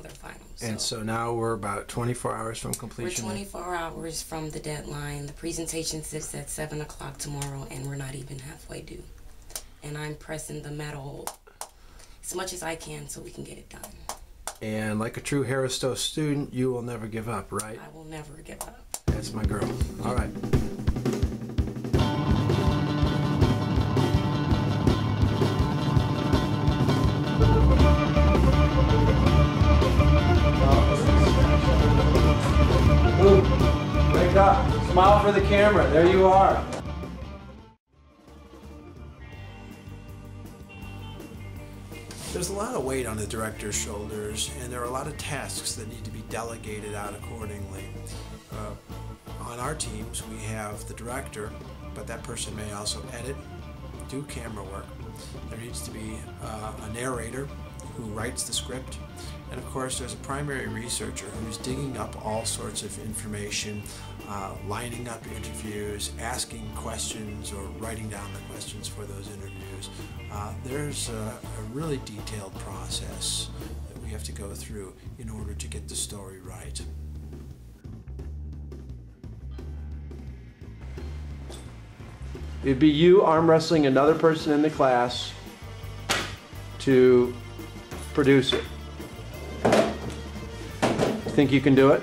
their finals. And so now we're about 24 hours from completion? We're 24 hours from the deadline. The presentation sits at 7 o'clock tomorrow, and we're not even halfway due. And I'm pressing the metal as much as I can so we can get it done. And like a true Harris-Stowe student, you will never give up, right? I will never give up. That's my girl. All right. Wake up. Smile for the camera. There you are. There's a lot of weight on the director's shoulders, and there are a lot of tasks that need to be delegated out accordingly. On our teams, we have the director, but that person may also edit, do camera work. There needs to be a narrator who writes the script, and of course there's a primary researcher who's digging up all sorts of information, lining up interviews, asking questions, or writing down the questions for those interviews. There's a really detailed process that we have to go through in order to get the story right. It'd be you arm wrestling another person in the class to produce it. You think you can do it?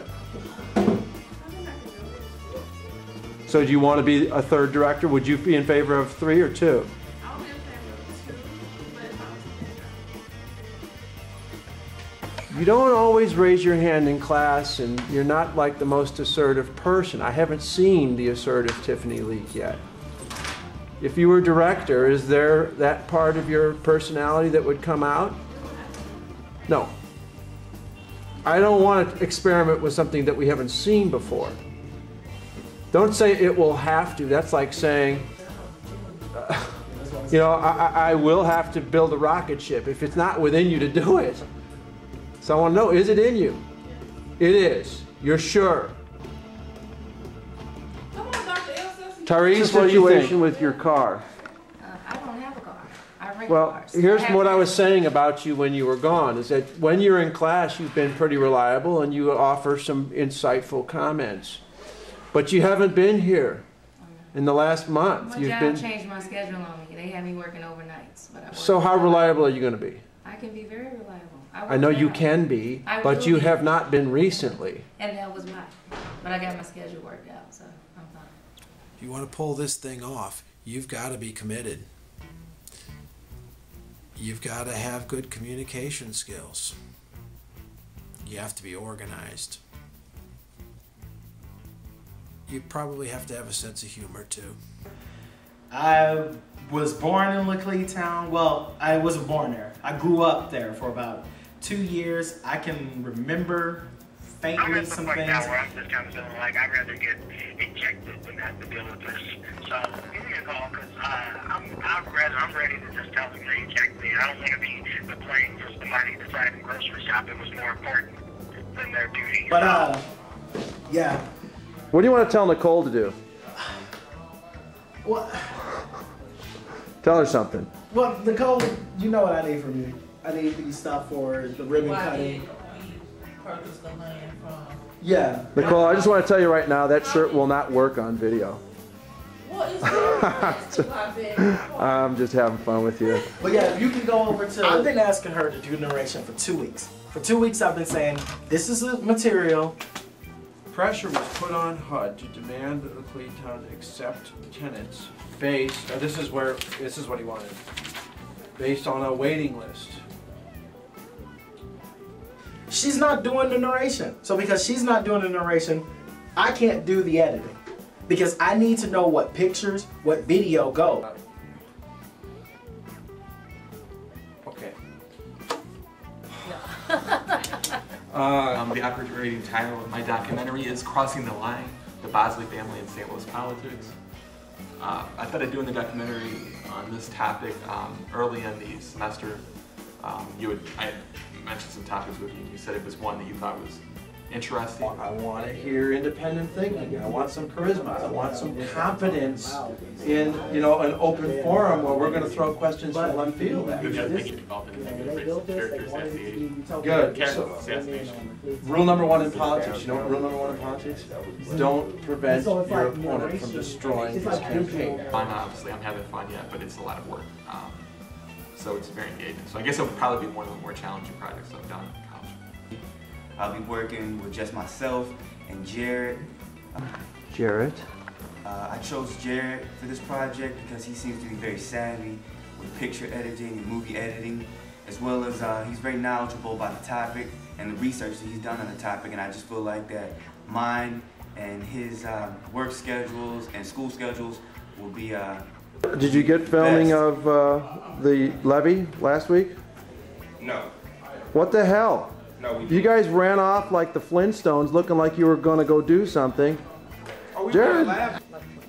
So do you want to be a third director? Would you be in favor of 3 or 2? I'll be in favor of 2, but if I was You don't always raise your hand in class, and you're not like the most assertive person. I haven't seen the assertive Tiffany Leak yet. If you were director, is there that part of your personality that would come out? No. I don't want to experiment with something that we haven't seen before. Don't say it will have to. That's like saying, you know, I will have to build a rocket ship if it's not within you to do it. So I want to know, is it in you? It is. You're sure. come on, Dr. Elsesser. Tyrese, what do you think with your car? I don't have a car. I rent Well, cars. here's what I was saying about you when you were gone, is that when you're in class, you've been pretty reliable and you offer some insightful comments. But you haven't been here in the last month. My job changed my schedule on me. They had me working overnights. But So how reliable are you going to be? I can be very reliable. I know you can be, but you have not been recently. And that was why. But I got my schedule worked out, so I'm fine. If you want to pull this thing off, you've got to be committed. You've got to have good communication skills. You have to be organized. You probably have to have a sense of humor too. I was born in Laclede. Well, I wasn't born there. I grew up there for about 2 years. I can remember faintly some things. Now where I'm just kind of feeling like I'd rather get injected than have to deal with this. So give me a call because I'm ready to just tell them to inject me. I don't want to be the plane for somebody deciding grocery shopping was more important than their duty. But yeah. What do you want to tell Nicole to do? Well, Tell her something. well, Nicole, you know what I need from you. I need these stuff for the ribbon cutting. Purchase the land from. Yeah. Nicole, I just want to tell you right now, that shirt will not work on video. What is that? I'm just having fun with you. But yeah, if you can go over to... I've been asking her to do narration for 2 weeks. For 2 weeks I've been saying, this is the material. Pressure was put on HUD to demand that the Laclede town accept tenants based, this is what he wanted, based on a waiting list. She's not doing the narration. So because she's not doing the narration, I can't do the editing. Because I need to know what pictures, what video go. Okay. The operating title of my documentary is Crossing the Line, the Bosley Family in St. Louis Politics. I thought I'd do a documentary on this topic early in the semester. I had mentioned some topics with you, and you said it was one that you thought was interesting. I want to hear independent thinking. I want some charisma. I want some confidence in, you know, an open forum where we're going to throw questions from left field at We've you. got to think about the character assassination. Good. Character So, assassination. rule number one in politics. You know what rule number one in politics? Don't prevent your opponent from destroying his campaign. I'm having fun yet, but it's a lot of work. So it's very engaging. So I guess it would probably be one of the more challenging projects I've done in college. I'll be working with just myself and Jared. Jarrett? I chose Jared for this project because he seems to be very savvy with picture editing and movie editing, as well as he's very knowledgeable about the topic and the research that he's done on the topic, and I just feel like that mine and his work schedules and school schedules will be Did you get filming best. of the levee last week? No. What the hell? No, we You guys ran off like the Flintstones looking like you were going to go do something. Jared,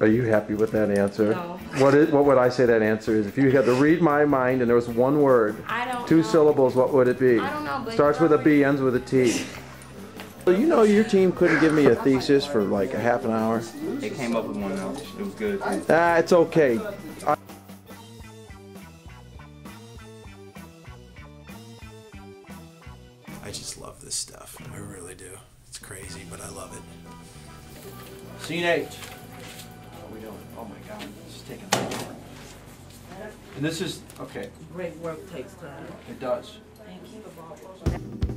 are you happy with that answer? No. What would I say that answer is? If you had to read my mind and there was one word, I don't two know. syllables, what would it be? I don't know, but Starts with a B, ends with a T. So you know your team couldn't give me a thesis for like a half an hour? They came up with one though. It was good. Ah, it's okay. I just love this stuff. I really do. It's crazy, but I love it. Scene 8. How are we doing? Oh my God, this is taking forever. And this is, okay, Great work takes time. it does. Thank you.